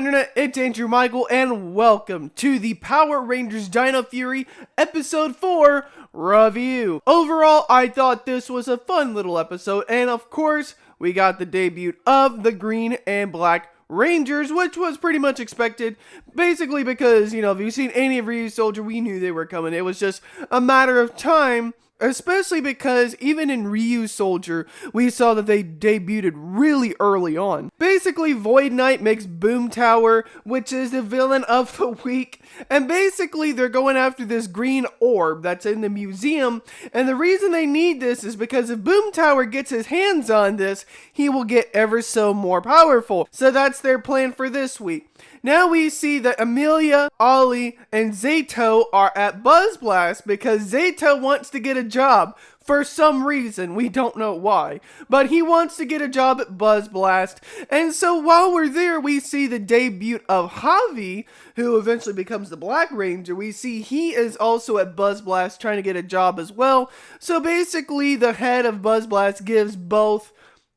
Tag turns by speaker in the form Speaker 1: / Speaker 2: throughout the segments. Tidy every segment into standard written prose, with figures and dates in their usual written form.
Speaker 1: Internet? It's Andrew Michael, and welcome to the Power Rangers Dino Fury Episode 4 review. Overall, I thought this was a fun little episode, and of course, we got the debut of the Green and Black Rangers, which was pretty much expected, basically because, if you've seen any of Ryu's Soldier, we knew they were coming. It was just a matter of time. Especially because even in Ryu's Soldier, we saw that they debuted really early on. Basically, Void Knight makes Boom Tower, which is the villain of the week. And basically, they're going after this Green Orb that's in the museum. And the reason they need this is because if Boom Tower gets his hands on this, he will get ever so more powerful. So that's their plan for this week. Now we see that Amelia, Ollie, and Zato are at Buzz Blast because Zato wants to get a job for some reason. We don't know why, but he wants to get a job at Buzz Blast. And so while we're there, we see the debut of Javi, who eventually becomes the Black Ranger. We see he is also at Buzz Blast trying to get a job as well. So basically, the head of Buzz Blast gives both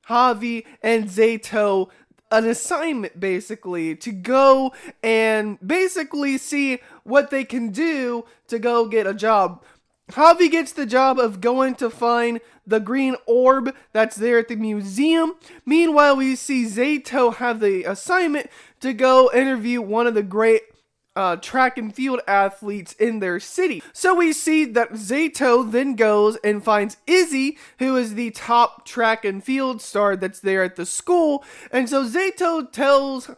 Speaker 1: Javi and Zato an assignment basically to go and basically see what they can do to go get a job. Javi gets the job of going to find the Green Orb that's there at the museum. Meanwhile, we see Zato have the assignment to go interview one of the great track and field athletes in their city. So we see that Zato then goes and finds Izzy, who is the top track and field star that's there at the school. And so Zato tells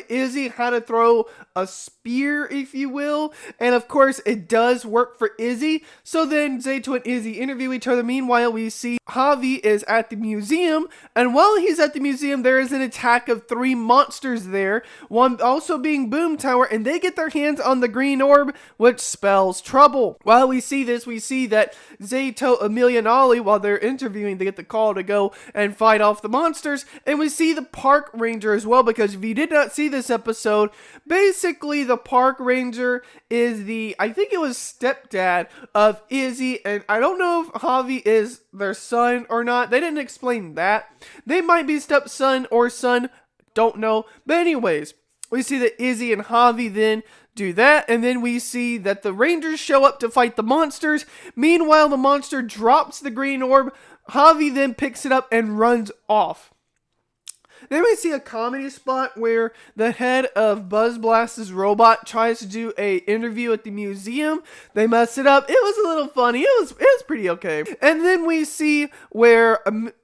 Speaker 1: Izzy how to throw a spear, if you will, and of course it does work for Izzy. So then Zato and Izzy interview each other. Meanwhile, we see Javi is at the museum, and while he's at the museum, there is an attack of 3 monsters there, one also being Boom Tower, and they get their hands on the Green Orb, which spells trouble. While we see this, we see that Zato, Amelia, and Ollie, while they're interviewing, they get the call to go and fight off the monsters, and we see the Park Ranger as well, because if you did not see this episode, basically the Park Ranger is I think it was stepdad of Izzy, and I don't know if Javi is their son or not. They didn't explain that. They might be stepson or son, don't know. But anyways, we see that Izzy and Javi then do that, and then we see that the Rangers show up to fight the monsters. Meanwhile, the monster drops the Green Orb. Javi then picks it up and runs off. Then we see a comedy spot where the head of Buzz Blast's robot tries to do a interview at the museum. They mess it up. It was a little funny. It was pretty okay. And then we see where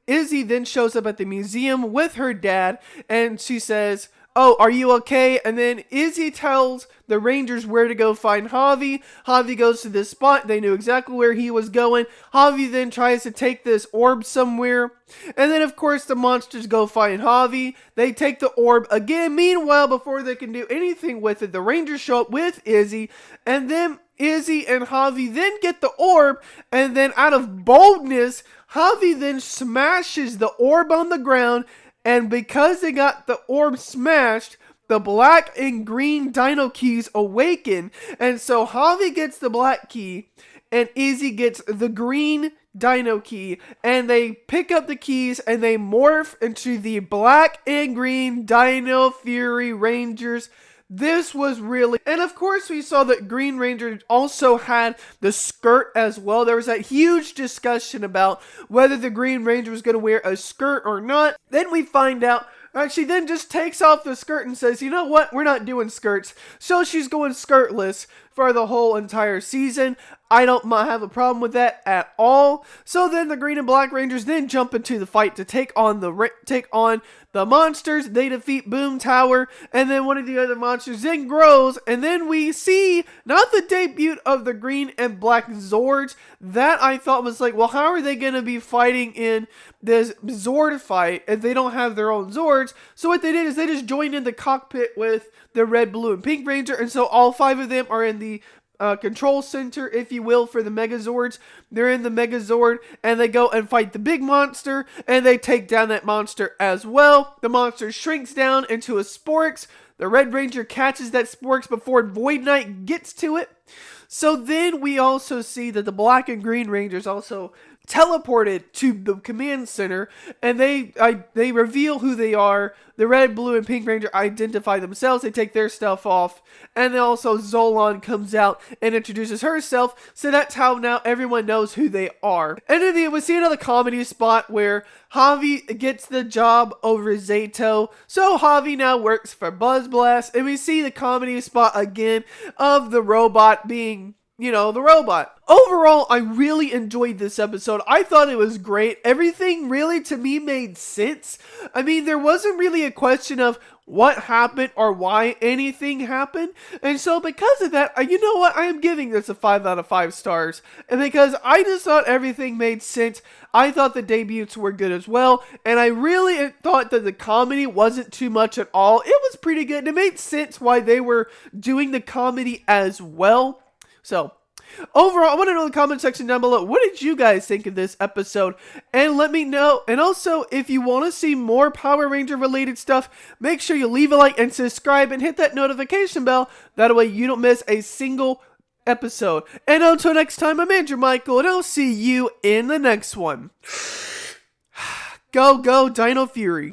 Speaker 1: Izzy then shows up at the museum with her dad, and she says, "Oh, are you okay?" And then Izzy tells the Rangers where to go find Javi. Javi goes to this spot. They knew exactly where he was going. Javi then tries to take this orb somewhere. And then, of course, the monsters go find Javi. They take the orb again. Meanwhile, before they can do anything with it, the Rangers show up with Izzy. And then Izzy and Javi then get the orb. And then out of boldness, Javi then smashes the orb on the ground. And because they got the orb smashed, the black and green dino keys awaken. And so Javi gets the black key, and Izzy gets the green dino key. And they pick up the keys, and they morph into the black and green Dino Fury Rangers. This was really... And of course, we saw that Green Ranger also had the skirt as well. There was that huge discussion about whether the Green Ranger was going to wear a skirt or not. Then we find out she then just takes off the skirt and says, "You know what? We're not doing skirts." So she's going skirtless for the whole entire season. I don't have a problem with that at all. So then the Green and Black Rangers then jump into the fight to take on the monsters. They defeat Boom Tower, and then one of the other monsters then grows, and then we see not the debut of the Green and Black Zords. That I thought was like, well, how are they going to be fighting in this Zord fight if they don't have their own Zords? So what they did is they just joined in the cockpit with the Red, Blue, and Pink Ranger, and so all 5 of them are in the control center, if you will, for the Megazords. They're in the Megazord, and they go and fight the big monster, and they take down that monster as well. The monster shrinks down into a Sporix. The Red Ranger catches that Sporix before Void Knight gets to it. So then we also see that the Black and Green Rangers also teleported to the command center, and they reveal who they are. The red, blue, and pink ranger identify themselves. They take their stuff off, and then also Zolan comes out and introduces herself. So that's how now everyone knows who they are. And then we see another comedy spot where Javi gets the job over Zato. So Javi now works for Buzz Blast, and we see the comedy spot again of the robot being, the robot. Overall, I really enjoyed this episode. I thought it was great. Everything really, to me, made sense. I mean, there wasn't really a question of what happened or why anything happened. And so because of that, you know what? I am giving this a 5 out of 5 stars. And because I just thought everything made sense. I thought the debuts were good as well. And I really thought that the comedy wasn't too much at all. It was pretty good. And it made sense why they were doing the comedy as well. So, overall, I want to know in the comment section down below, what did you guys think of this episode? And let me know. And also, if you want to see more Power Ranger related stuff, make sure you leave a like and subscribe and hit that notification bell. That way you don't miss a single episode. And until next time, I'm Andrew Michael, and I'll see you in the next one. Go, Dino Fury.